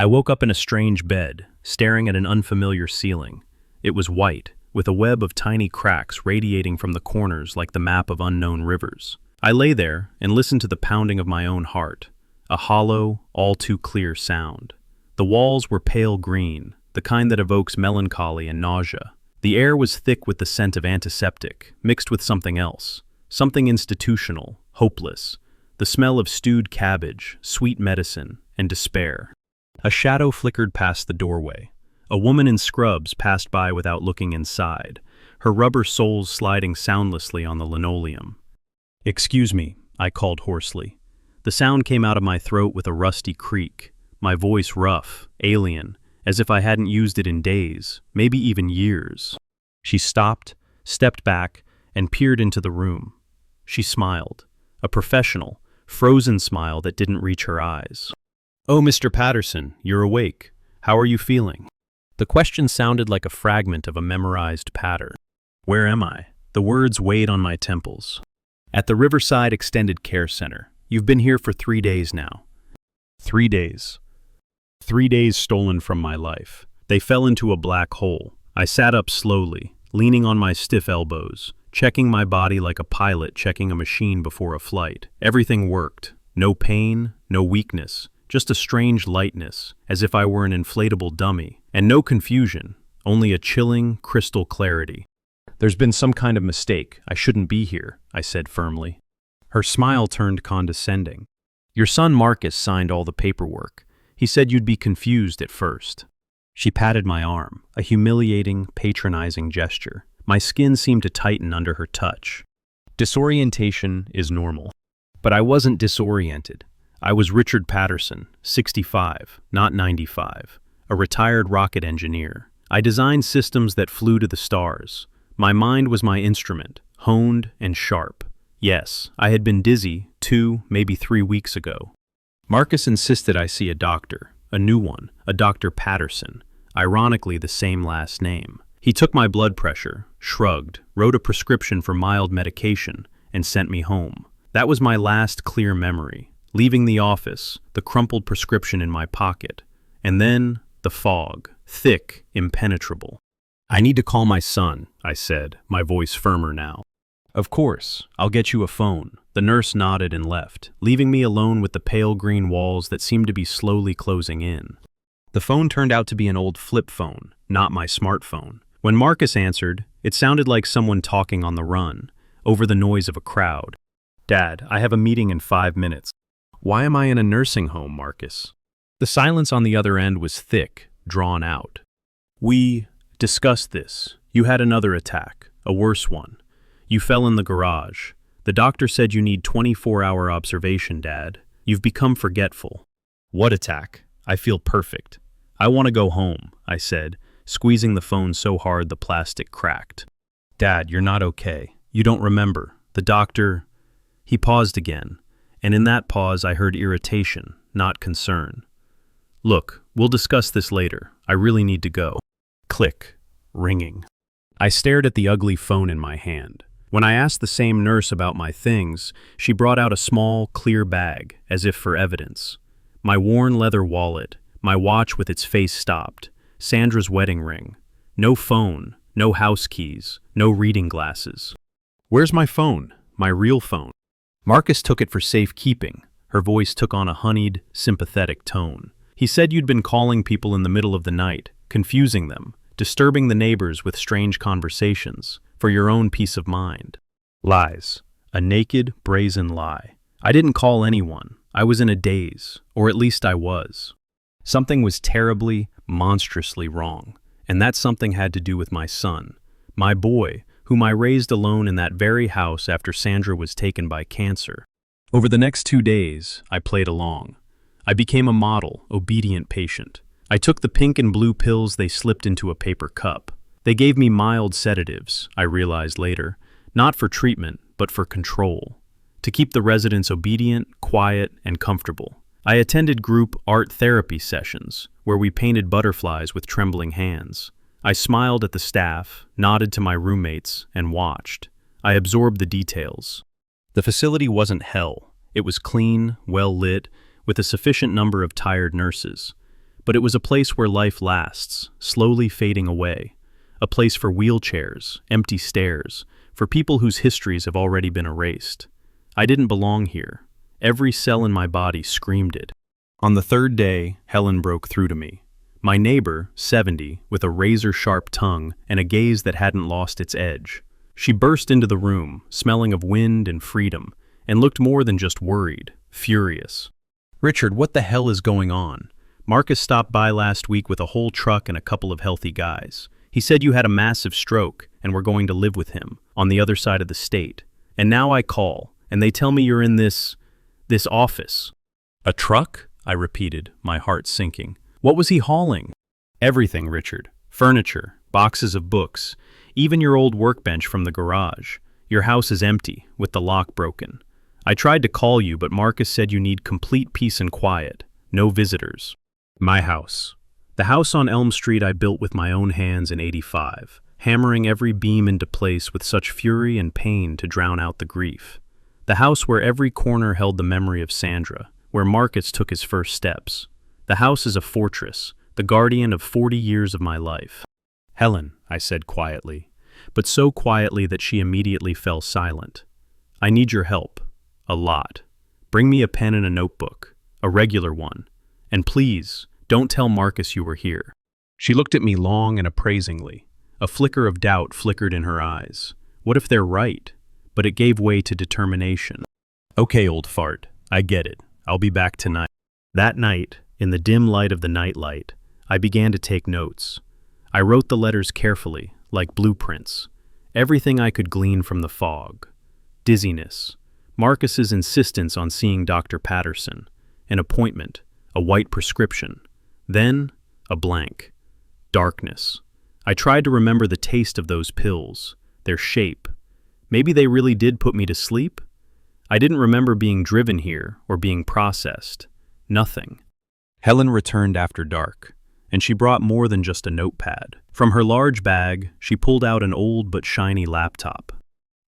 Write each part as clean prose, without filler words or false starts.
I woke up in a strange bed, staring at an unfamiliar ceiling. It was white, with a web of tiny cracks radiating from the corners like the map of unknown rivers. I lay there and listened to the pounding of my own heart, a hollow, all too clear sound. The walls were pale green, the kind that evokes melancholy and nausea. The air was thick with the scent of antiseptic, mixed with something else, something institutional, hopeless, the smell of stewed cabbage, sweet medicine, and despair. A shadow flickered past the doorway. A woman in scrubs passed by without looking inside, her rubber soles sliding soundlessly on the linoleum. "Excuse me," I called hoarsely. The sound came out of my throat with a rusty creak, my voice rough, alien, as if I hadn't used it in days, maybe even years. She stopped, stepped back, and peered into the room. She smiled, a professional, frozen smile that didn't reach her eyes. "Oh, Mr. Patterson, you're awake. How are you feeling?" The question sounded like a fragment of a memorized patter. Where am I? The words weighed on my temples. At the Riverside Extended Care Center. You've been here for 3 days now. 3 days. 3 days stolen from my life. They fell into a black hole. I sat up slowly, leaning on my stiff elbows, checking my body like a pilot checking a machine before a flight. Everything worked. No pain, no weakness. Just a strange lightness, as if I were an inflatable dummy, and no confusion, only a chilling, crystal clarity. "There's been some kind of mistake. I shouldn't be here," I said firmly. Her smile turned condescending. "Your son Marcus signed all the paperwork. He said you'd be confused at first." She patted my arm, a humiliating, patronizing gesture. My skin seemed to tighten under her touch. Disorientation is normal. But I wasn't disoriented. I was Richard Patterson, 65, not 95, a retired rocket engineer. I designed systems that flew to the stars. My mind was my instrument, honed and sharp. Yes, I had been dizzy 2, maybe 3 weeks ago. Marcus insisted I see a doctor, a new one, a Dr. Patterson, ironically the same last name. He took my blood pressure, shrugged, wrote a prescription for mild medication, and sent me home. That was my last clear memory. Leaving the office, the crumpled prescription in my pocket, and then the fog, thick, impenetrable. "I need to call my son," I said, my voice firmer now. "Of course, I'll get you a phone." The nurse nodded and left, leaving me alone with the pale green walls that seemed to be slowly closing in. The phone turned out to be an old flip phone, not my smartphone. When Marcus answered, it sounded like someone talking on the run, over the noise of a crowd. "Dad, I have a meeting in 5 minutes. "Why am I in a nursing home, Marcus?" The silence on the other end was thick, drawn out. "We discussed this. You had another attack, a worse one. You fell in the garage. The doctor said you need 24-hour observation, Dad. You've become forgetful." "What attack? I feel perfect. I want to go home," I said, squeezing the phone so hard the plastic cracked. "Dad, you're not okay. You don't remember. The doctor—" He paused again. And in that pause I heard irritation, not concern. "Look, we'll discuss this later. I really need to go." Click. Ringing. I stared at the ugly phone in my hand. When I asked the same nurse about my things, she brought out a small, clear bag, as if for evidence. My worn leather wallet, my watch with its face stopped, Sandra's wedding ring. No phone, no house keys, no reading glasses. "Where's my phone? My real phone?" Marcus took it for safekeeping. Her voice took on a honeyed, sympathetic tone. "He said you'd been calling people in the middle of the night, confusing them, disturbing the neighbors with strange conversations, for your own peace of mind." Lies. A naked, brazen lie. I didn't call anyone. I was in a daze, or at least I was. Something was terribly, monstrously wrong, and that something had to do with my son, my boy, whom I raised alone in that very house after Sandra was taken by cancer. Over the next 2 days, I played along. I became a model, obedient patient. I took the pink and blue pills they slipped into a paper cup. They gave me mild sedatives, I realized later, not for treatment, but for control, to keep the residents obedient, quiet, and comfortable. I attended group art therapy sessions, where we painted butterflies with trembling hands. I smiled at the staff, nodded to my roommates, and watched. I absorbed the details. The facility wasn't hell. It was clean, well lit, with a sufficient number of tired nurses. but it was a place where life lasts, slowly fading away. A place for wheelchairs, empty stairs, for people whose histories have already been erased. I didn't belong here. Every cell in my body screamed it. On the third day, Helen broke through to me. My neighbor, 70, with a razor-sharp tongue and a gaze that hadn't lost its edge. She burst into the room, smelling of wind and freedom, and looked more than just worried, furious. "Richard, what the hell is going on? Marcus stopped by last week with a whole truck and a couple of healthy guys. He said you had a massive stroke and were going to live with him, on the other side of the state. And now I call, and they tell me you're in this office." "A truck?" I repeated, my heart sinking. "What was he hauling?" "Everything, Richard. Furniture, boxes of books, even your old workbench from the garage. Your house is empty, with the lock broken. I tried to call you, but Marcus said you need complete peace and quiet. No visitors." My house. The house on Elm Street I built with my own hands in '85, hammering every beam into place with such fury and pain to drown out the grief. The house where every corner held the memory of Sandra, where Marcus took his first steps. The house is a fortress, the guardian of 40 years of my life. "Helen," I said quietly, but so quietly that she immediately fell silent. "I need your help. A lot. Bring me a pen and a notebook, a regular one. And please, don't tell Marcus you were here." She looked at me long and appraisingly. A flicker of doubt flickered in her eyes. What if they're right? But it gave way to determination. "Okay, old fart, I get it. I'll be back tonight." That night, in the dim light of the nightlight, I began to take notes. I wrote the letters carefully, like blueprints. Everything I could glean from the fog. Dizziness. Marcus's insistence on seeing Dr. Patterson. An appointment. A white prescription. Then, a blank. Darkness. I tried to remember the taste of those pills, their shape. Maybe they really did put me to sleep? I didn't remember being driven here or being processed. Nothing. Helen returned after dark, and she brought more than just a notepad. From her large bag, she pulled out an old but shiny laptop.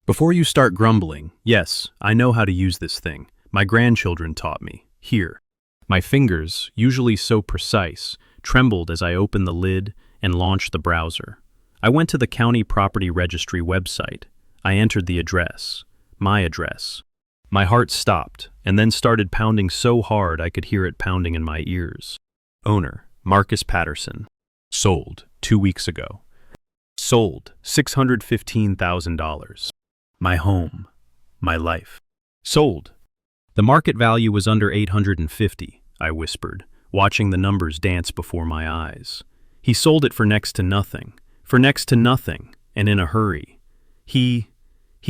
"Before you start grumbling, yes, I know how to use this thing. My grandchildren taught me. Here." My fingers, usually so precise, trembled as I opened the lid and launched the browser. I went to the county property registry website. I entered the address. My address. My heart stopped, and then started pounding so hard I could hear it pounding in my ears. Owner, Marcus Patterson. Sold, 2 weeks ago. Sold, $615,000. My home. My life. Sold. The market value was under $850, I whispered, watching the numbers dance before my eyes. He sold it for next to nothing, and in a hurry. He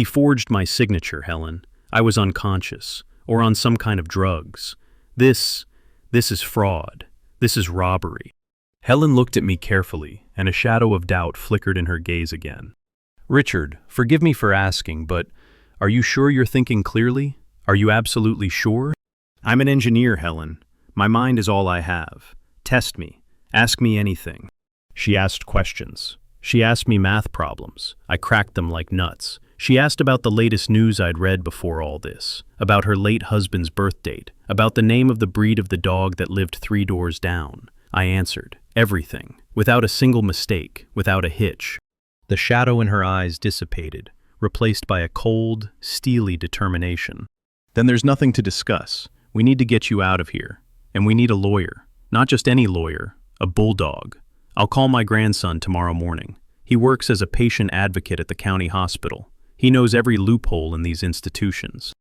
forged my signature, Helen. I was unconscious, or on some kind of drugs. This is fraud. This is robbery. Helen looked at me carefully, and a shadow of doubt flickered in her gaze again. "Richard, forgive me for asking, but are you sure you're thinking clearly? Are you absolutely sure?" "I'm an engineer, Helen. My mind is all I have. Test me. Ask me anything." She asked questions. She asked me math problems. I cracked them like nuts. She asked about the latest news I'd read before all this, about her late husband's birth date, about the name of the breed of the dog that lived 3 doors down. I answered. Everything. Without a single mistake, without a hitch. The shadow in her eyes dissipated, replaced by a cold, steely determination. "Then there's nothing to discuss. We need to get you out of here. And we need a lawyer. Not just any lawyer, a bulldog. I'll call my grandson tomorrow morning. He works as a patient advocate at the county hospital. He knows every loophole in these institutions."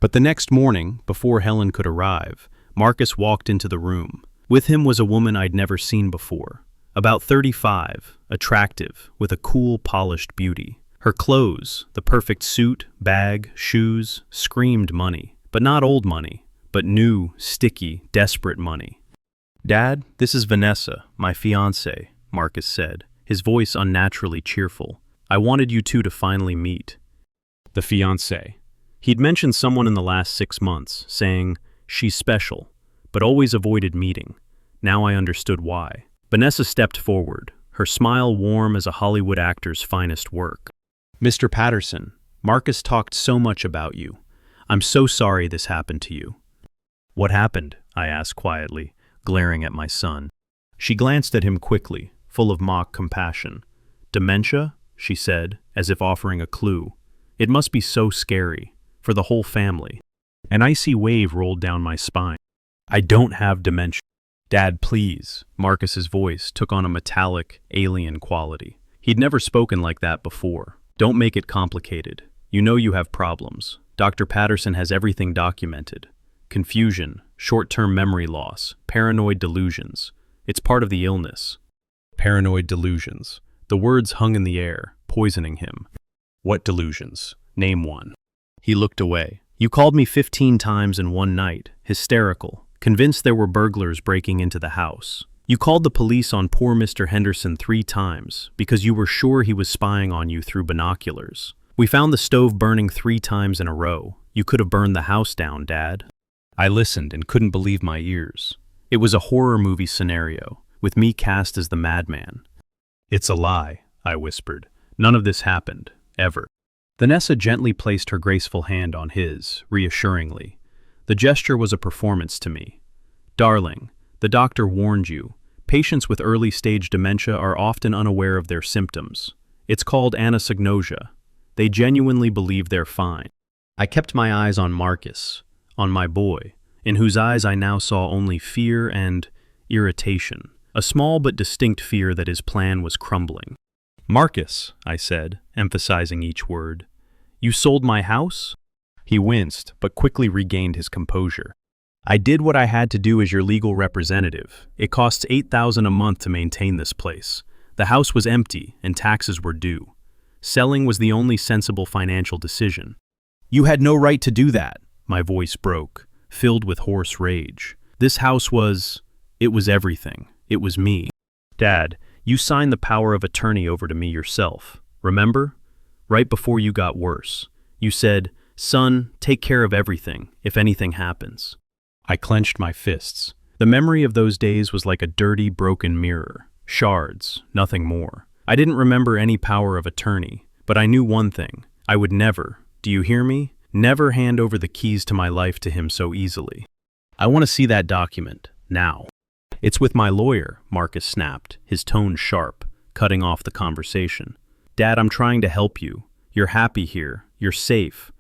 But the next morning, before Helen could arrive, Marcus walked into the room. With him was a woman I'd never seen before. About 35, attractive, with a cool, polished beauty. Her clothes, the perfect suit, bag, shoes, screamed money. But not old money, but new, sticky, desperate money. "Dad, this is Vanessa, my fiancée," Marcus said, his voice unnaturally cheerful. "I wanted you two to finally meet." The fiancée. He'd mentioned someone in the last 6 months, saying, "She's special," but always avoided meeting. Now I understood why. Vanessa stepped forward, her smile warm as a Hollywood actor's finest work. "Mr. Patterson, Marcus talked so much about you. I'm so sorry this happened to you." "What happened?" I asked quietly, glaring at my son. She glanced at him quickly, full of mock compassion. "Dementia?" she said, as if offering a clue. "It must be so scary, for the whole family." An icy wave rolled down my spine. "I don't have dementia." "Dad, please." Marcus's voice took on a metallic, alien quality. He'd never spoken like that before. "Don't make it complicated. You know you have problems. Dr. Patterson has everything documented. Confusion, short-term memory loss, paranoid delusions. It's part of the illness." Paranoid delusions. The words hung in the air, poisoning him. "What delusions? Name one." He looked away. "You called me 15 times in one night, hysterical, convinced there were burglars breaking into the house. You called the police on poor Mr. Henderson 3 times because you were sure he was spying on you through binoculars. We found the stove burning 3 times in a row. You could have burned the house down, Dad." I listened and couldn't believe my ears. It was a horror movie scenario, with me cast as the madman. "It's a lie," I whispered. "None of this happened, ever." Vanessa gently placed her graceful hand on his, reassuringly. The gesture was a performance to me. "Darling, the doctor warned you. Patients with early-stage dementia are often unaware of their symptoms. It's called anosognosia. They genuinely believe they're fine." I kept my eyes on Marcus, on my boy, in whose eyes I now saw only fear and irritation, a small but distinct fear that his plan was crumbling. "Marcus," I said, emphasizing each word, "you sold my house?" He winced, but quickly regained his composure. "I did what I had to do as your legal representative. It costs $8,000 a month to maintain this place. The house was empty, and taxes were due. Selling was the only sensible financial decision." "You had no right to do that." My voice broke, filled with hoarse rage. "This house was... it was everything. It was me. Dad, you signed the power of attorney over to me yourself. Remember? Right before you got worse. You said, 'Son, take care of everything, if anything happens.'" I clenched my fists. The memory of those days was like a dirty, broken mirror. Shards, nothing more. I didn't remember any power of attorney, but I knew one thing. I would never, do you hear me? Never hand over the keys to my life to him so easily. "I want to see that document, now." "It's with my lawyer," Marcus snapped, his tone sharp, cutting off the conversation. "Dad, I'm trying to help you. You're happy here. You're safe.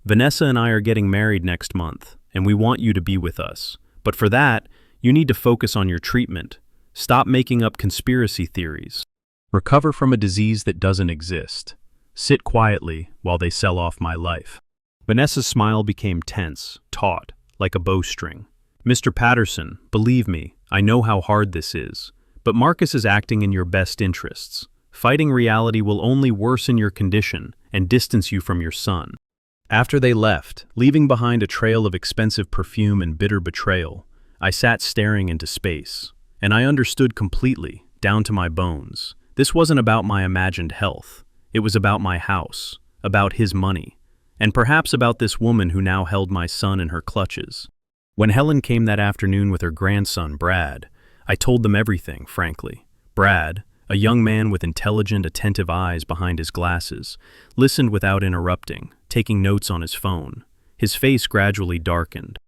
Vanessa and I are getting married next month, and we want you to be with us. But for that, you need to focus on your treatment. Stop making up conspiracy theories. Recover from a disease that doesn't exist. Sit quietly while they sell off my life." Vanessa's smile became tense, taut, like a bowstring. "Mr. Patterson, believe me, I know how hard this is, but Marcus is acting in your best interests. Fighting reality will only worsen your condition and distance you from your son." After they left, leaving behind a trail of expensive perfume and bitter betrayal, I sat staring into space, and I understood completely, down to my bones. This wasn't about my imagined health. It was about my house, about his money, and perhaps about this woman who now held my son in her clutches. When Helen came that afternoon with her grandson, Brad, I told them everything, frankly. Brad, a young man with intelligent, attentive eyes behind his glasses, listened without interrupting, taking notes on his phone. His face gradually darkened.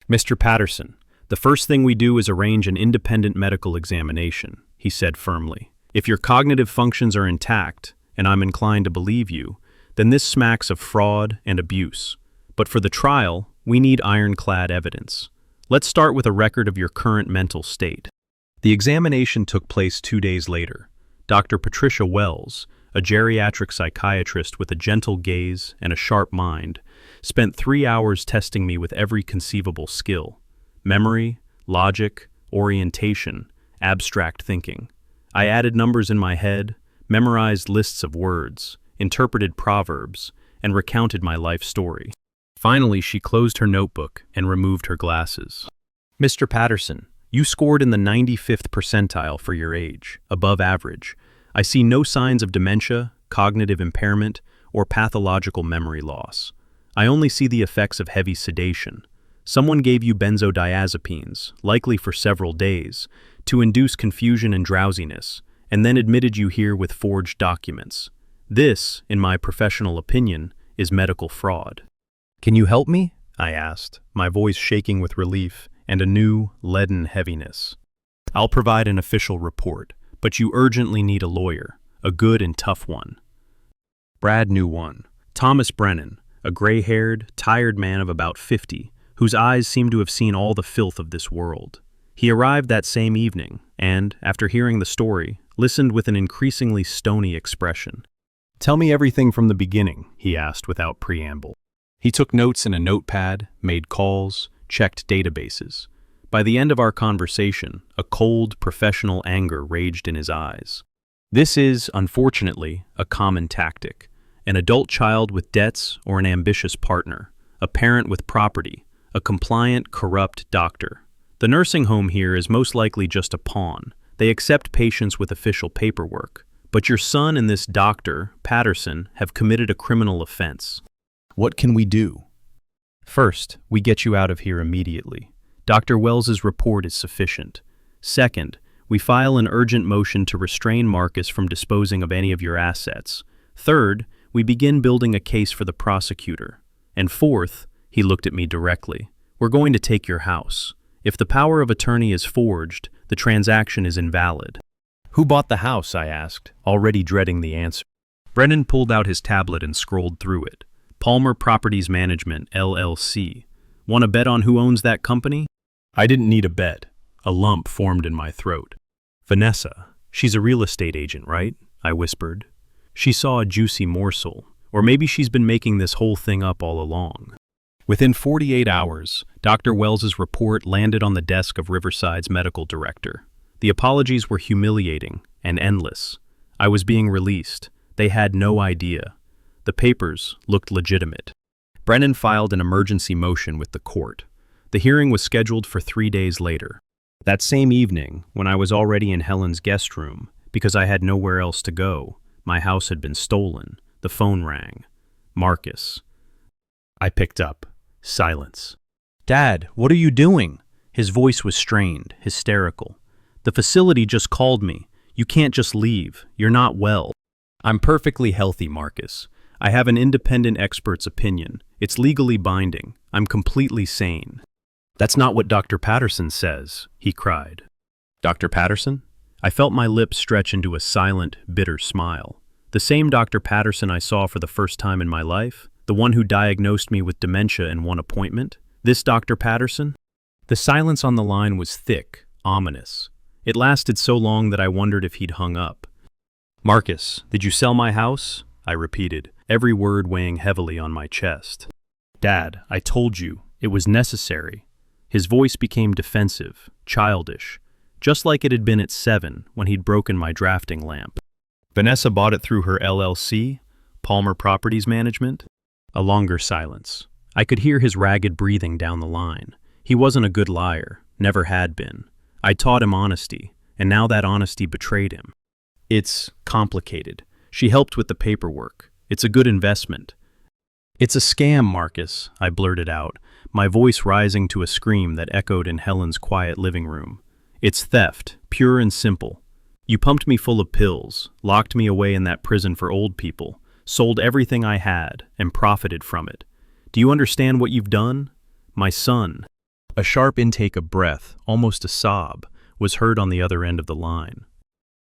"Mr. Patterson, the first thing we do is arrange an independent medical examination," he said firmly. "If your cognitive functions are intact, and I'm inclined to believe you, then this smacks of fraud and abuse. But for the trial, we need ironclad evidence. Let's start with a record of your current mental state." The examination took place 2 days later. Dr. Patricia Wells, a geriatric psychiatrist with a gentle gaze and a sharp mind, spent 3 hours testing me with every conceivable skill: memory, logic, orientation, abstract thinking. I added numbers in my head, memorized lists of words, interpreted proverbs, and recounted my life story. Finally, she closed her notebook and removed her glasses. "Mr. Patterson, you scored in the 95th percentile for your age, above average. I see no signs of dementia, cognitive impairment, or pathological memory loss. I only see the effects of heavy sedation. Someone gave you benzodiazepines, likely for several days, to induce confusion and drowsiness, and then admitted you here with forged documents. This, in my professional opinion, is medical fraud." "Can you help me?" I asked, my voice shaking with relief and a new, leaden heaviness. I'll provide an official report, but you urgently need a lawyer, a good and tough one. Brad knew one. Thomas Brennan, a gray-haired, tired man of about 50, whose eyes seemed to have seen all the filth of this world. He arrived that same evening and, after hearing the story, listened with an increasingly stony expression. "Tell me everything from the beginning," he asked without preamble. He took notes in a notepad, made calls, checked databases. By the end of our conversation, a cold, professional anger raged in his eyes. This is, unfortunately, a common tactic. An adult child with debts or an ambitious partner, a parent with property, a compliant, corrupt doctor. The nursing home here is most likely just a pawn. They accept patients with official paperwork. But your son and this doctor, Patterson, have committed a criminal offense. What can we do? First, we get you out of here immediately. Dr. Wells's report is sufficient. Second, we file an urgent motion to restrain Marcus from disposing of any of your assets. Third, we begin building a case for the prosecutor. And fourth, he looked at me directly, we're going to take your house. If the power of attorney is forged, the transaction is invalid. Who bought the house? I asked, already dreading the answer. Brennan pulled out his tablet and scrolled through it. Palmer Properties Management, LLC. Want to bet on who owns that company? I didn't need a bet. A lump formed in my throat. Vanessa, she's a real estate agent, right? I whispered. She saw a juicy morsel, or maybe she's been making this whole thing up all along. Within 48 hours, Dr. Wells's report landed on the desk of Riverside's medical director. The apologies were humiliating and endless. I was being released. They had no idea. The papers looked legitimate. Brennan filed an emergency motion with the court. The hearing was scheduled for 3 days later. That same evening, when I was already in Helen's guest room, because I had nowhere else to go, my house had been stolen. The phone rang. Marcus. I picked up. Silence. Dad, what are you doing? His voice was strained, hysterical. The facility just called me. You can't just leave. You're not well. I'm perfectly healthy, Marcus. I have an independent expert's opinion. It's legally binding. I'm completely sane. That's not what Dr. Patterson says, he cried. Dr. Patterson? I felt my lips stretch into a silent, bitter smile. The same Dr. Patterson I saw for the first time in my life? The one who diagnosed me with dementia in one appointment? This Dr. Patterson? The silence on the line was thick, ominous. It lasted so long that I wondered if he'd hung up. Marcus, did you sell my house? I repeated, every word weighing heavily on my chest. Dad, I told you, it was necessary. His voice became defensive, childish, just like it had been at 7 when he'd broken my drafting lamp. Vanessa bought it through her LLC, Palmer Properties Management. A longer silence. I could hear his ragged breathing down the line. He wasn't a good liar, never had been. I taught him honesty, and now that honesty betrayed him. It's complicated. She helped with the paperwork. It's a good investment. It's a scam, Marcus, I blurted out, my voice rising to a scream that echoed in Helen's quiet living room. It's theft, pure and simple. You pumped me full of pills, locked me away in that prison for old people, sold everything I had, and profited from it. Do you understand what you've done? My son. A sharp intake of breath, almost a sob, was heard on the other end of the line.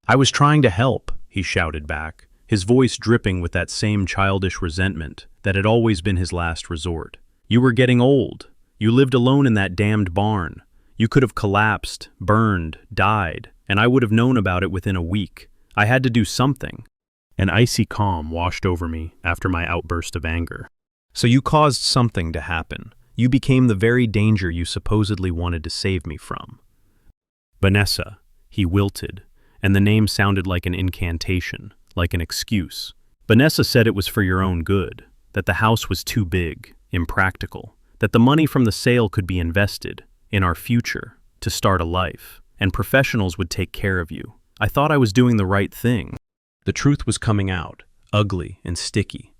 I was trying to help, he shouted back, his voice dripping with that same childish resentment that had always been his last resort. You were getting old. You lived alone in that damned barn. You could have collapsed, burned, died, and I would have known about it within a week. I had to do something. An icy calm washed over me after my outburst of anger. So you caused something to happen. You became the very danger you supposedly wanted to save me from. Vanessa, he wilted, and the name sounded like an incantation, like an excuse. Vanessa said it was for your own good, that the house was too big, impractical, that the money from the sale could be invested in our future, to start a life, and professionals would take care of you. I thought I was doing the right thing. The truth was coming out, ugly and sticky.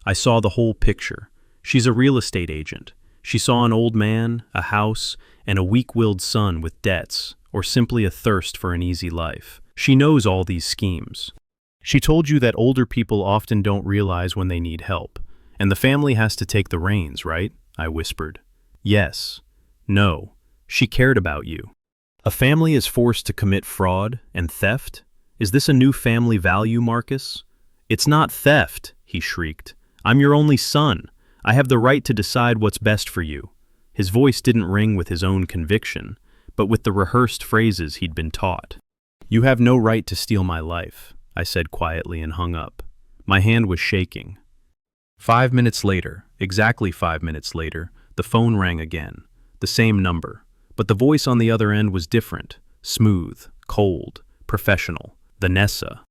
I saw the whole picture. She's a real estate agent. She saw an old man, a house, and a weak-willed son with debts, or simply a thirst for an easy life. She knows all these schemes. She told you that older people often don't realize when they need help, and the family has to take the reins, right? I whispered. Yes. No. She cared about you. A family is forced to commit fraud and theft? Is this a new family value, Marcus? It's not theft, he shrieked. I'm your only son. I have the right to decide what's best for you. His voice didn't ring with his own conviction, but with the rehearsed phrases he'd been taught. You have no right to steal my life, I said quietly and hung up. My hand was shaking. 5 minutes later, exactly 5 minutes later, the phone rang again. The same number. But the voice on the other end was different. Smooth, cold, professional. Vanessa.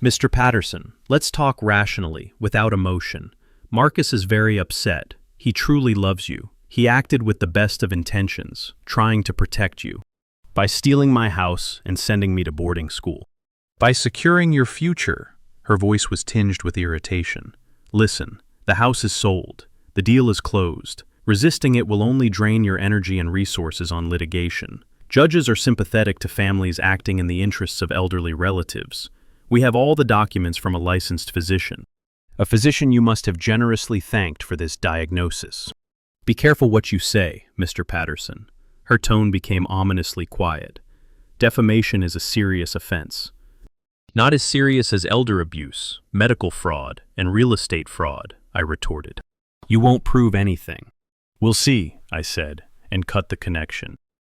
Mr. Patterson, let's talk rationally, without emotion. Marcus is very upset. He truly loves you. He acted with the best of intentions, trying to protect you. By stealing my house and sending me to boarding school. By securing your future. Her voice was tinged with irritation. Listen, the house is sold. The deal is closed. Resisting it will only drain your energy and resources on litigation. Judges are sympathetic to families acting in the interests of elderly relatives. We have all the documents from a licensed physician. A physician you must have generously thanked for this diagnosis. Be careful what you say, Mr. Patterson. Her tone became ominously quiet. Defamation is a serious offense. Not as serious as elder abuse, medical fraud, and real estate fraud, I retorted. You won't prove anything. We'll see, I said, and cut the connection.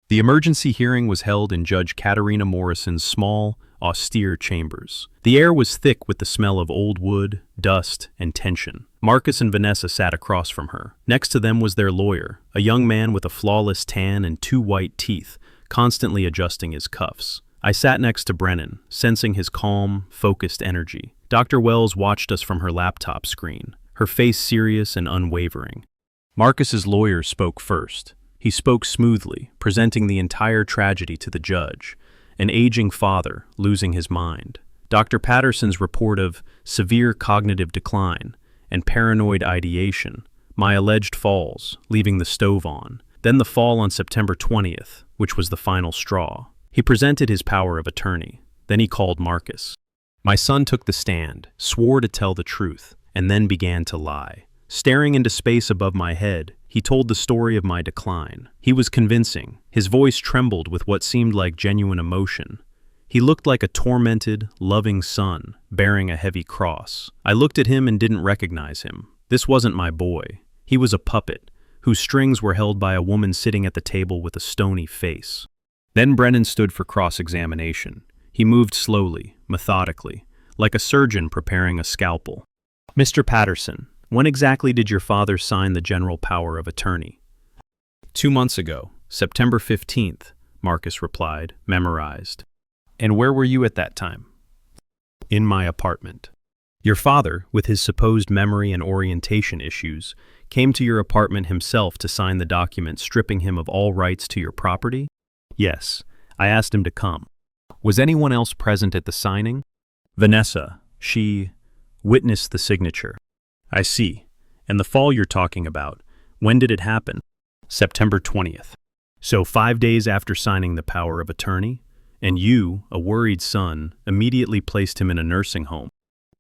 The emergency hearing was held in Judge Katerina Morrison's small, austere chambers. The air was thick with the smell of old wood, dust, and tension. Marcus and Vanessa sat across from her. Next to them was their lawyer, a young man with a flawless tan and 2 white teeth, constantly adjusting his cuffs. I sat next to Brennan, sensing his calm, focused energy. Dr. Wells watched us from her laptop screen, her face serious and unwavering. Marcus's lawyer spoke first. He spoke smoothly, presenting the entire tragedy to the judge. An aging father losing his mind. Dr. Patterson's report of severe cognitive decline and paranoid ideation. My alleged falls, leaving the stove on. Then the fall on September 20th, which was the final straw. He presented his power of attorney. Then he called Marcus. My son took the stand, swore to tell the truth, and then began to lie. Staring into space above my head, he told the story of my decline. He was convincing. His voice trembled with what seemed like genuine emotion. He looked like a tormented, loving son, bearing a heavy cross. I looked at him and didn't recognize him. This wasn't my boy. He was a puppet, whose strings were held by a woman sitting at the table with a stony face. Then Brennan stood for cross-examination. He moved slowly, methodically, like a surgeon preparing a scalpel. Mr. Patterson, when exactly did your father sign the general power of attorney? 2 months ago, September 15th, Marcus replied, memorized. And where were you at that time? In my apartment. Your father, with his supposed memory and orientation issues, came to your apartment himself to sign the document stripping him of all rights to your property? Yes, I asked him to come. Was anyone else present at the signing? Vanessa, she witnessed the signature. I see. And the fall you're talking about, when did it happen? September 20th. So 5 days after signing the power of attorney? And you, a worried son, immediately placed him in a nursing home.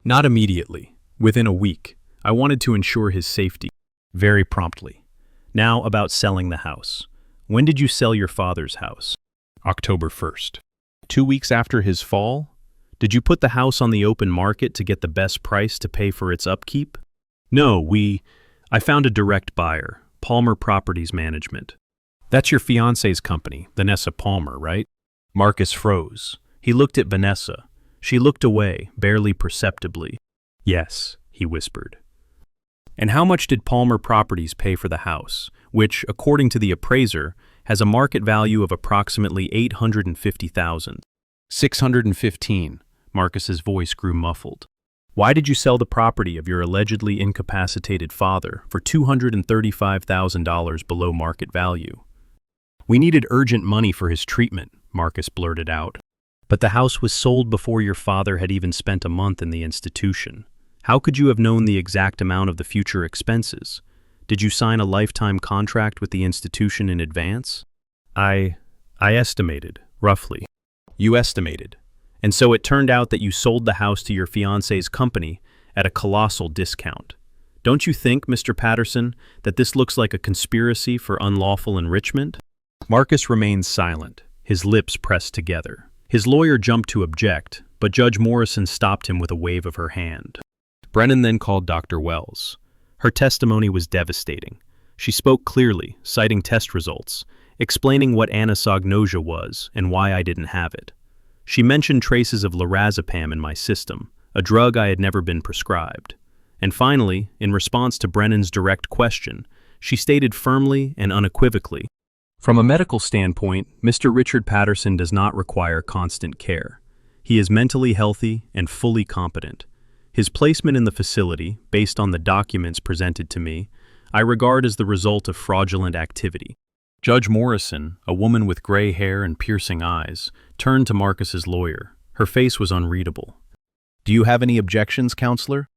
Not immediately. Within a week. I wanted to ensure his safety. Very promptly. Now about selling the house. When did you sell your father's house? October 1st. 2 weeks after his fall? Did you put the house on the open market to get the best price to pay for its upkeep? No, I found a direct buyer, Palmer Properties Management. That's your fiancée's company, Vanessa Palmer, right? Marcus froze. He looked at Vanessa. She looked away, barely perceptibly. Yes, he whispered. And how much did Palmer Properties pay for the house, which, according to the appraiser, has a market value of approximately $850,000? 615. Marcus's voice grew muffled. Why did you sell the property of your allegedly incapacitated father for $235,000 below market value? We needed urgent money for his treatment, Marcus blurted out. But the house was sold before your father had even spent a month in the institution. How could you have known the exact amount of the future expenses? Did you sign a lifetime contract with the institution in advance? I estimated, roughly. You estimated. And so it turned out that you sold the house to your fiancée's company at a colossal discount. Don't you think, Mr. Patterson, that this looks like a conspiracy for unlawful enrichment? Marcus remained silent. his lips pressed together. His lawyer jumped to object, but Judge Morrison stopped him with a wave of her hand. Brennan then called Dr. Wells. Her testimony was devastating. She spoke clearly, citing test results, explaining what anosognosia was and why I didn't have it. She mentioned traces of lorazepam in my system, a drug I had never been prescribed. And finally, in response to Brennan's direct question, she stated firmly and unequivocally, "From a medical standpoint, Mr. Richard Patterson does not require constant care. He is mentally healthy and fully competent. His placement in the facility, based on the documents presented to me, I regard as the result of fraudulent activity." Judge Morrison, a woman with gray hair and piercing eyes, turned to Marcus's lawyer. Her face was unreadable. "Do you have any objections, counselor?"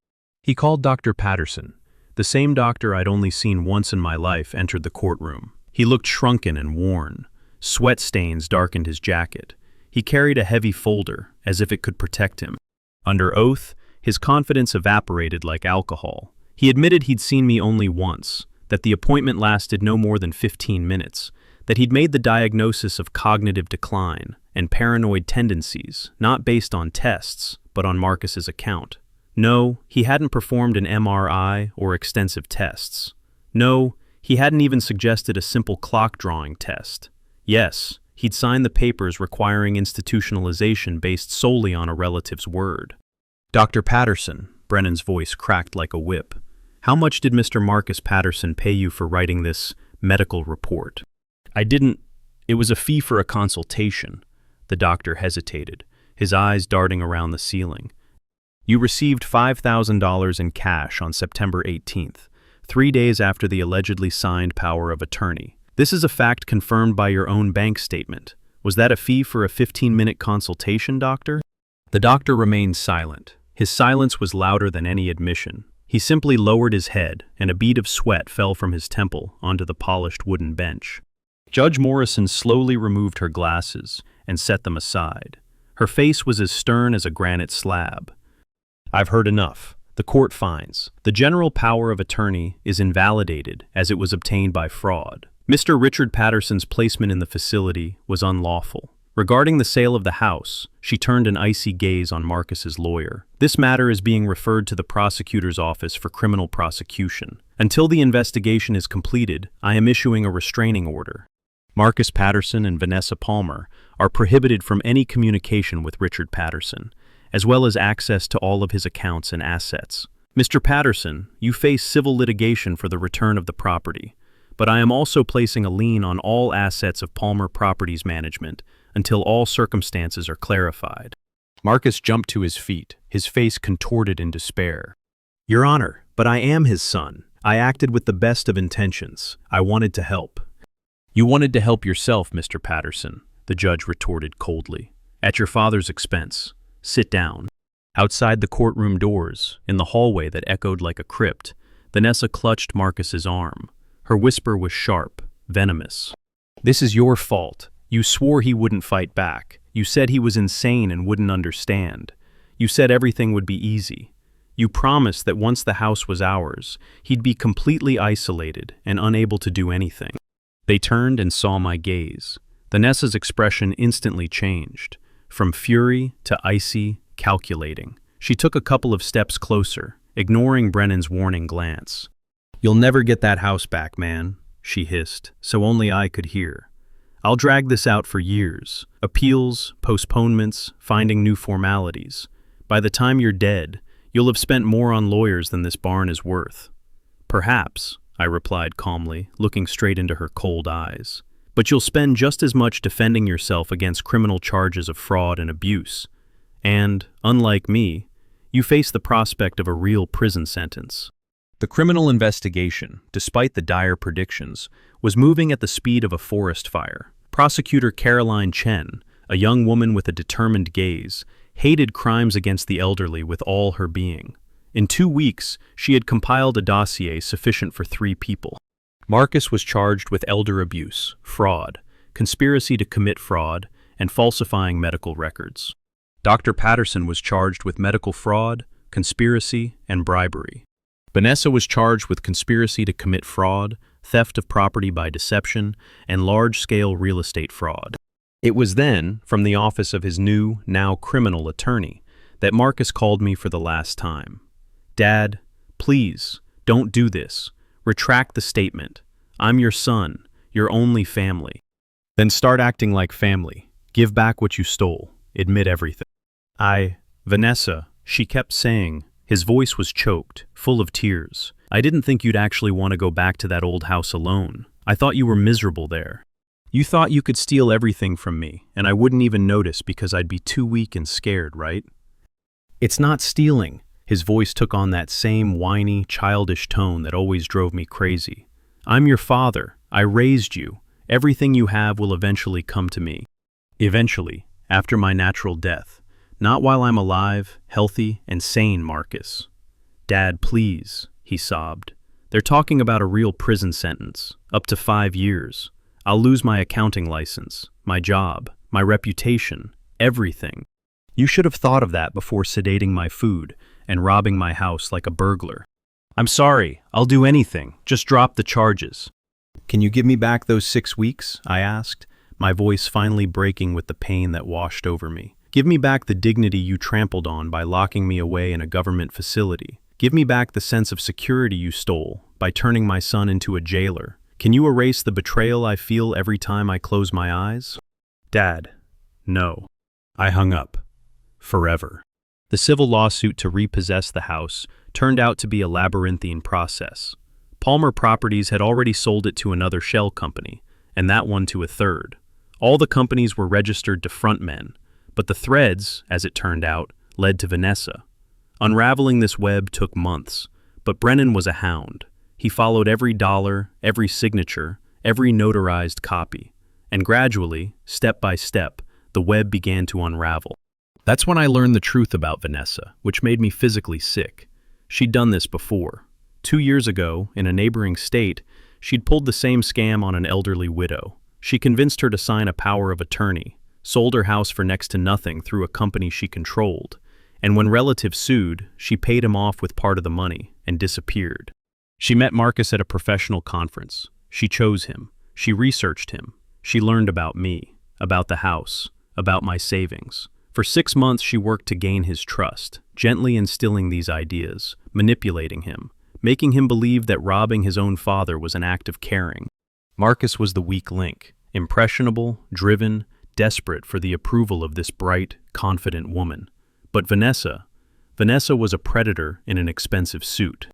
He called Dr. Patterson. The same doctor I'd only seen once in my life entered the courtroom. He looked shrunken and worn. Sweat stains darkened his jacket. He carried a heavy folder, as if it could protect him. Under oath, his confidence evaporated like alcohol. He admitted he'd seen me only once, that the appointment lasted no more than 15 minutes, that he'd made the diagnosis of cognitive decline and paranoid tendencies, not based on tests, but on Marcus's account. No, he hadn't performed an MRI or extensive tests. No, he hadn't even suggested a simple clock drawing test. Yes, he'd signed the papers requiring institutionalization based solely on a relative's word. "Dr. Patterson," Brennan's voice cracked like a whip, "how much did Mr. Marcus Patterson pay you for writing this medical report?" It was a fee for a consultation." The doctor hesitated, his eyes darting around the ceiling. "You received $5,000 in cash on September 18th, 3 days after the allegedly signed power of attorney. This is a fact confirmed by your own bank statement. Was that a fee for a 15-minute consultation, doctor?" The doctor remained silent. His silence was louder than any admission. He simply lowered his head, and a bead of sweat fell from his temple onto the polished wooden bench. Judge Morrison slowly removed her glasses and set them aside. Her face was as stern as a granite slab. "I've heard enough. The court finds the general power of attorney is invalidated as it was obtained by fraud. Mr. Richard Patterson's placement in the facility was unlawful. Regarding the sale of the house, she turned an icy gaze on Marcus's lawyer. This matter is being referred to the prosecutor's office for criminal prosecution. Until the investigation is completed, I am issuing a restraining order. Marcus Patterson and Vanessa Palmer are prohibited from any communication with Richard Patterson, as well as access to all of his accounts and assets. Mr. Patterson, you face civil litigation for the return of the property, but I am also placing a lien on all assets of Palmer Properties Management until all circumstances are clarified." Marcus jumped to his feet, his face contorted in despair. "Your Honor, but I am his son. I acted with the best of intentions. I wanted to help." "You wanted to help yourself, Mr. Patterson," the judge retorted coldly, "at your father's expense. Sit down." Outside the courtroom doors, in the hallway that echoed like a crypt, Vanessa clutched Marcus's arm. Her whisper was sharp, venomous. "This is your fault. You swore he wouldn't fight back. You said he was insane and wouldn't understand. You said everything would be easy. You promised that once the house was ours, he'd be completely isolated and unable to do anything." They turned and saw my gaze. Vanessa's expression instantly changed, from fury to icy, calculating. She took a couple of steps closer, ignoring Brennan's warning glance. "You'll never get that house back, man," she hissed, so only I could hear. "I'll drag this out for years. Appeals, postponements, finding new formalities. By the time you're dead, you'll have spent more on lawyers than this barn is worth." "Perhaps," I replied calmly, looking straight into her cold eyes. "But you'll spend just as much defending yourself against criminal charges of fraud and abuse. And, unlike me, you face the prospect of a real prison sentence." The criminal investigation, despite the dire predictions, was moving at the speed of a forest fire. Prosecutor Caroline Chen, a young woman with a determined gaze, hated crimes against the elderly with all her being. In 2 weeks, she had compiled a dossier sufficient for 3 people. Marcus was charged with elder abuse, fraud, conspiracy to commit fraud, and falsifying medical records. Dr. Patterson was charged with medical fraud, conspiracy, and bribery. Vanessa was charged with conspiracy to commit fraud, theft of property by deception, and large-scale real estate fraud. It was then, from the office of his new, now criminal attorney, that Marcus called me for the last time. "Dad, please, don't do this. Retract the statement. I'm your son, your only family. Then start acting like family. Give back what you stole. Admit everything." Vanessa, she kept saying. His voice was choked, full of tears. "I didn't think you'd actually want to go back to that old house alone. I thought you were miserable there. You thought you could steal everything from me, and I wouldn't even notice because I'd be too weak and scared, right?" "It's not stealing." His voice took on that same whiny, childish tone that always drove me crazy. "I'm your father. I raised you. Everything you have will eventually come to me. Eventually, after my natural death. Not while I'm alive, healthy, and sane, Marcus." "Dad, please," he sobbed. "They're talking about a real prison sentence, up to 5 years. I'll lose my accounting license, my job, my reputation, everything. You should have thought of that before sedating my food and robbing my house like a burglar." "I'm sorry, I'll do anything. Just drop the charges." "Can you give me back those 6 weeks?" I asked, my voice finally breaking with the pain that washed over me. "Give me back the dignity you trampled on by locking me away in a government facility. Give me back the sense of security you stole by turning my son into a jailer. Can you erase the betrayal I feel every time I close my eyes?" "Dad, no." I hung up. Forever. The civil lawsuit to repossess the house turned out to be a labyrinthine process. Palmer Properties had already sold it to another shell company, and that one to a third. All the companies were registered to frontmen, but the threads, as it turned out, led to Vanessa. Unraveling this web took months, but Brennan was a hound. He followed every dollar, every signature, every notarized copy, and gradually, step by step, the web began to unravel. That's when I learned the truth about Vanessa, which made me physically sick. She'd done this before. 2 years ago, in a neighboring state, she'd pulled the same scam on an elderly widow. She convinced her to sign a power of attorney, sold her house for next to nothing through a company she controlled, and when relatives sued, she paid him off with part of the money and disappeared. She met Marcus at a professional conference. She chose him. She researched him. She learned about me, about the house, about my savings. For 6 months she worked to gain his trust, gently instilling these ideas, manipulating him, making him believe that robbing his own father was an act of caring. Marcus was the weak link, impressionable, driven, desperate for the approval of this bright, confident woman. But Vanessa was a predator in an expensive suit.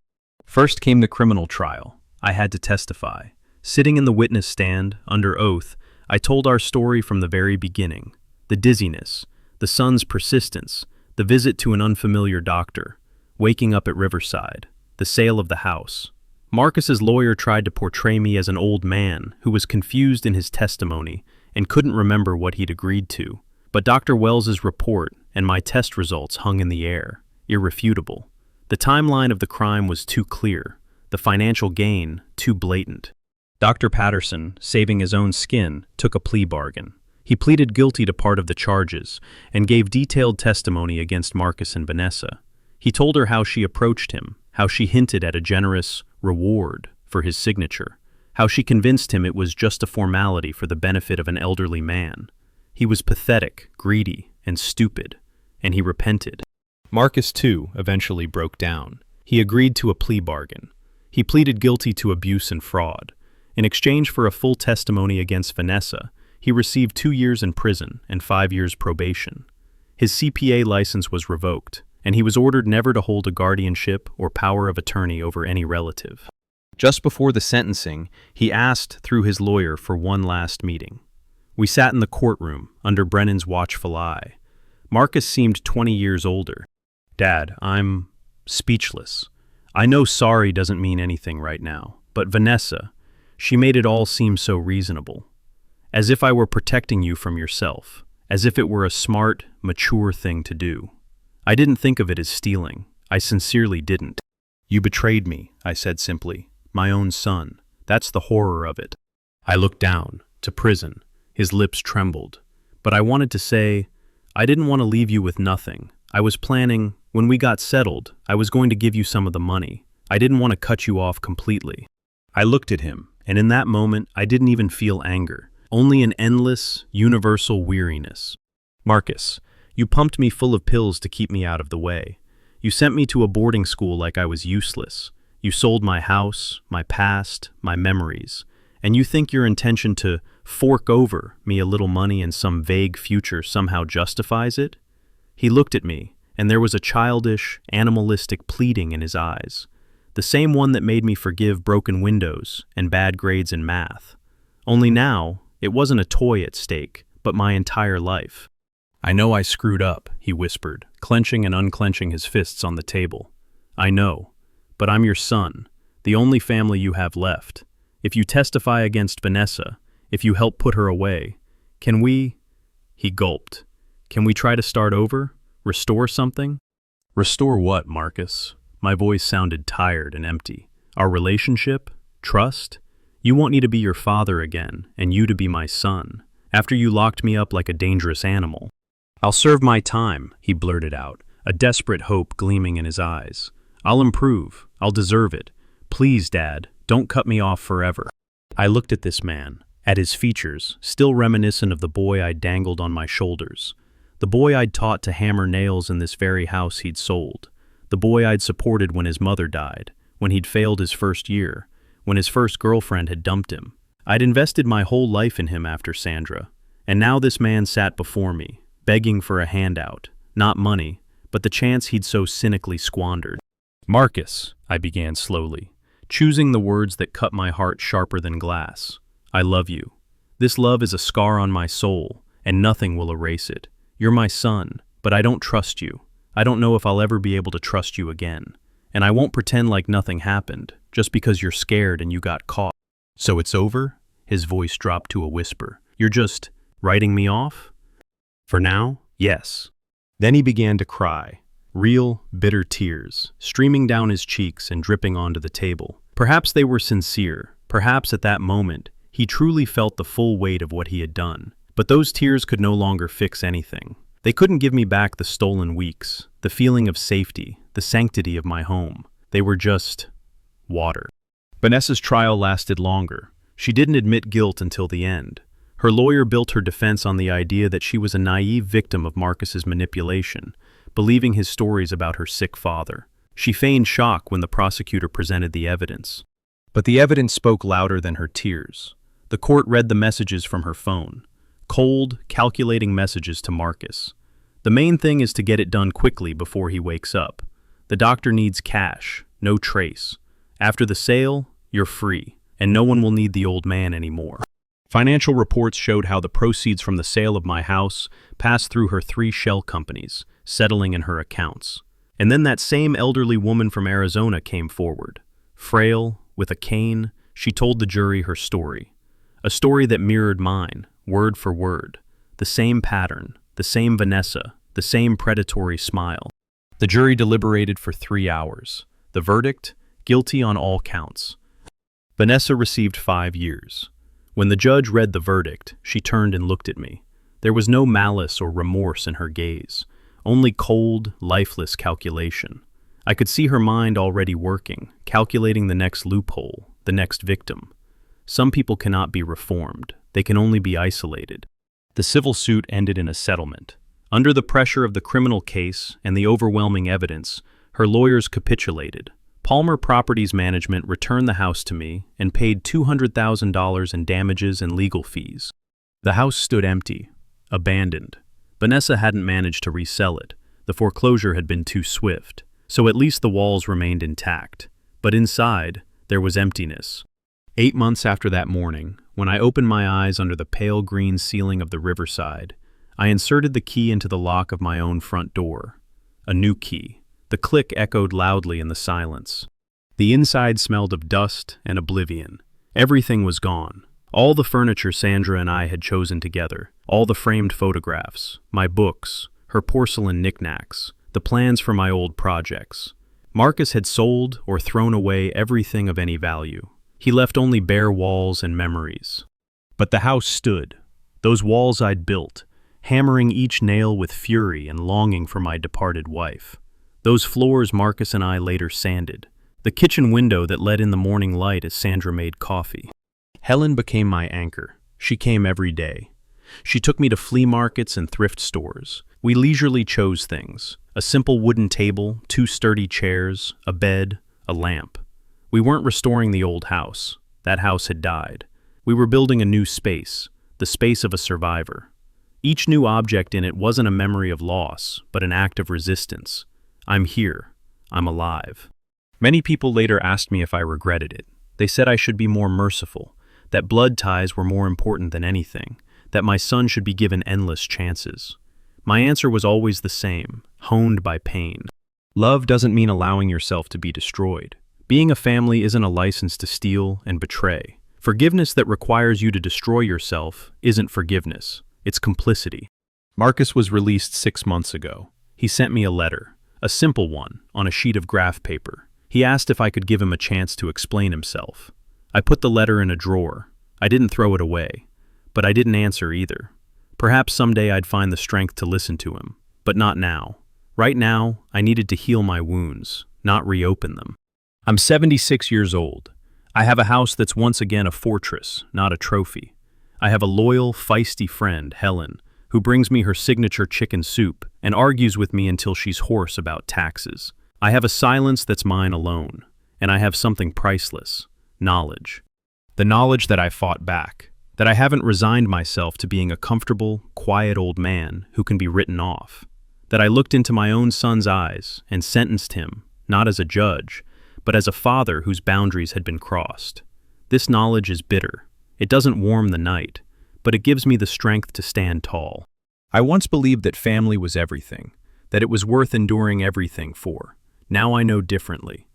First came the criminal trial. I had to testify. Sitting in the witness stand, under oath, I told our story from the very beginning. The dizziness, the son's persistence, the visit to an unfamiliar doctor, waking up at Riverside, the sale of the house. Marcus's lawyer tried to portray me as an old man who was confused in his testimony and couldn't remember what he'd agreed to. But Dr. Wells's report and my test results hung in the air, irrefutable. The timeline of the crime was too clear, the financial gain too blatant. Dr. Patterson, saving his own skin, took a plea bargain. He pleaded guilty to part of the charges and gave detailed testimony against Marcus and Vanessa. He told her how she approached him, how she hinted at a generous reward for his signature, how she convinced him it was just a formality for the benefit of an elderly man. He was pathetic, greedy, and stupid, and he repented. Marcus, too, eventually broke down. He agreed to a plea bargain. He pleaded guilty to abuse and fraud. In exchange for a full testimony against Vanessa, he received 2 years in prison and 5 years probation. His CPA license was revoked, and he was ordered never to hold a guardianship or power of attorney over any relative. Just before the sentencing, he asked through his lawyer for one last meeting. We sat in the courtroom under Brennan's watchful eye. Marcus seemed 20 years older. "Dad, I'm speechless. I know sorry doesn't mean anything right now, but Vanessa, she made it all seem so reasonable. As if I were protecting you from yourself, as if it were a smart, mature thing to do. I didn't think of it as stealing. I sincerely didn't. You betrayed me," I said simply. "My own son. That's the horror of it." I looked down, to prison. His lips trembled. But I wanted to say, I didn't want to leave you with nothing. I was planning, when we got settled, I was going to give you some of the money. I didn't want to cut you off completely. I looked at him, and in that moment, I didn't even feel anger, only an endless, universal weariness. Marcus, you pumped me full of pills to keep me out of the way. You sent me to a boarding school like I was useless. You sold my house, my past, my memories. And you think your intention to fork over me a little money in some vague future somehow justifies it? He looked at me, and there was a childish, animalistic pleading in his eyes. The same one that made me forgive broken windows and bad grades in math. Only now, it wasn't a toy at stake, but my entire life. I know I screwed up, he whispered, clenching and unclenching his fists on the table. I know, but I'm your son, the only family you have left. If you testify against Vanessa, if you help put her away, can we— He gulped. Can we try to start over? Restore something? Restore what, Marcus? My voice sounded tired and empty. Our relationship? Trust? You want me to be your father again, and you to be my son, after you locked me up like a dangerous animal. I'll serve my time, he blurted out, a desperate hope gleaming in his eyes. I'll improve. I'll deserve it. Please, Dad, don't cut me off forever. I looked at this man, at his features, still reminiscent of the boy I'd dangled on my shoulders. The boy I'd taught to hammer nails in this very house he'd sold. The boy I'd supported when his mother died, when he'd failed his first year, when his first girlfriend had dumped him. I'd invested my whole life in him after Sandra, and now this man sat before me, begging for a handout, not money, but the chance he'd so cynically squandered. Marcus, I began slowly, choosing the words that cut my heart sharper than glass. I love you. This love is a scar on my soul, and nothing will erase it. You're my son, but I don't trust you. I don't know if I'll ever be able to trust you again. And I won't pretend like nothing happened, just because you're scared and you got caught. So it's over? His voice dropped to a whisper. You're just writing me off? For now, yes. Then he began to cry, real, bitter tears, streaming down his cheeks and dripping onto the table. Perhaps they were sincere. Perhaps at that moment, he truly felt the full weight of what he had done. But those tears could no longer fix anything. They couldn't give me back the stolen weeks, the feeling of safety, the sanctity of my home. They were just water. Vanessa's trial lasted longer. She didn't admit guilt until the end. Her lawyer built her defense on the idea that she was a naive victim of Marcus's manipulation, believing his stories about her sick father. She feigned shock when the prosecutor presented the evidence. But the evidence spoke louder than her tears. The court read the messages from her phone. Cold, calculating messages to Marcus. The main thing is to get it done quickly before he wakes up. The doctor needs cash, no trace. After the sale, you're free, and no one will need the old man anymore. Financial reports showed how the proceeds from the sale of my house passed through her 3 shell companies, settling in her accounts. And then that same elderly woman from Arizona came forward. Frail, with a cane, she told the jury her story. A story that mirrored mine, word for word. The same pattern, the same Vanessa, the same predatory smile. The jury deliberated for 3 hours. The verdict? Guilty on all counts. Vanessa received 5 years. When the judge read the verdict, she turned and looked at me. There was no malice or remorse in her gaze, only cold, lifeless calculation. I could see her mind already working, calculating the next loophole, the next victim. Some people cannot be reformed. They can only be isolated. The civil suit ended in a settlement. Under the pressure of the criminal case and the overwhelming evidence, her lawyers capitulated. Palmer Properties Management returned the house to me and paid $200,000 in damages and legal fees. The house stood empty, abandoned. Vanessa hadn't managed to resell it. The foreclosure had been too swift, so at least the walls remained intact. But inside, there was emptiness. 8 months after that morning, when I opened my eyes under the pale green ceiling of the riverside, I inserted the key into the lock of my own front door. A new key. The click echoed loudly in the silence. The inside smelled of dust and oblivion. Everything was gone. All the furniture Sandra and I had chosen together, all the framed photographs, my books, her porcelain knickknacks, the plans for my old projects. Marcus had sold or thrown away everything of any value. He left only bare walls and memories. But the house stood, those walls I'd built, hammering each nail with fury and longing for my departed wife. Those floors Marcus and I later sanded, the kitchen window that let in the morning light as Sandra made coffee. Helen became my anchor. She came every day. She took me to flea markets and thrift stores. We leisurely chose things: a simple wooden table, 2 sturdy chairs, a bed, a lamp. We weren't restoring the old house. That house had died. We were building a new space, the space of a survivor. Each new object in it wasn't a memory of loss, but an act of resistance. I'm here. I'm alive. Many people later asked me if I regretted it. They said I should be more merciful, that blood ties were more important than anything, that my son should be given endless chances. My answer was always the same, honed by pain. Love doesn't mean allowing yourself to be destroyed. Being a family isn't a license to steal and betray. Forgiveness that requires you to destroy yourself isn't forgiveness. It's complicity. Marcus was released 6 months ago. He sent me a letter, a simple one, on a sheet of graph paper. He asked if I could give him a chance to explain himself. I put the letter in a drawer. I didn't throw it away. But I didn't answer either. Perhaps someday I'd find the strength to listen to him. But not now. Right now, I needed to heal my wounds, not reopen them. I'm 76 years old. I have a house that's once again a fortress, not a trophy. I have a loyal, feisty friend, Helen, who brings me her signature chicken soup and argues with me until she's hoarse about taxes. I have a silence that's mine alone, and I have something priceless: knowledge. The knowledge that I fought back, that I haven't resigned myself to being a comfortable, quiet old man who can be written off, that I looked into my own son's eyes and sentenced him, not as a judge, but as a father whose boundaries had been crossed. This knowledge is bitter. It doesn't warm the night, but it gives me the strength to stand tall. I once believed that family was everything, that it was worth enduring everything for. Now I know differently.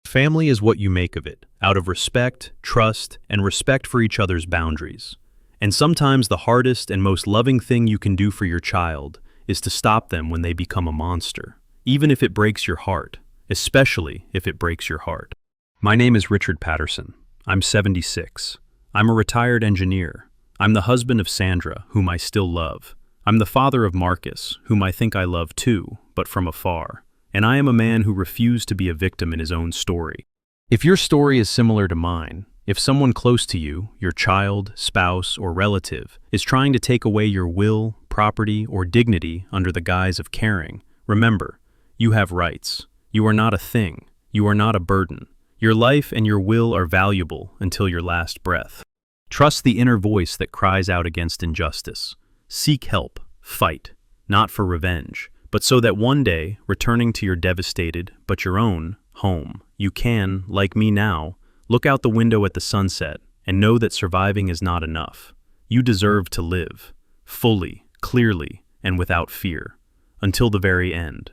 Family is what you make of it, out of respect, trust, and respect for each other's boundaries. And sometimes the hardest and most loving thing you can do for your child is to stop them when they become a monster, even if it breaks your heart, especially if it breaks your heart. My name is Richard Patterson. I'm 76. I'm a retired engineer. I'm the husband of Sandra, whom I still love. I'm the father of Marcus, whom I think I love too, but from afar. And I am a man who refused to be a victim in his own story. If your story is similar to mine, if someone close to you, your child, spouse, or relative, is trying to take away your will, property, or dignity under the guise of caring, remember, you have rights. You are not a thing. You are not a burden. Your life and your will are valuable until your last breath. Trust the inner voice that cries out against injustice. Seek help. Fight. Not for revenge, but so that one day, returning to your devastated, but your own, home, you can, like me now, look out the window at the sunset and know that surviving is not enough. You deserve to live, fully, clearly, and without fear, until the very end.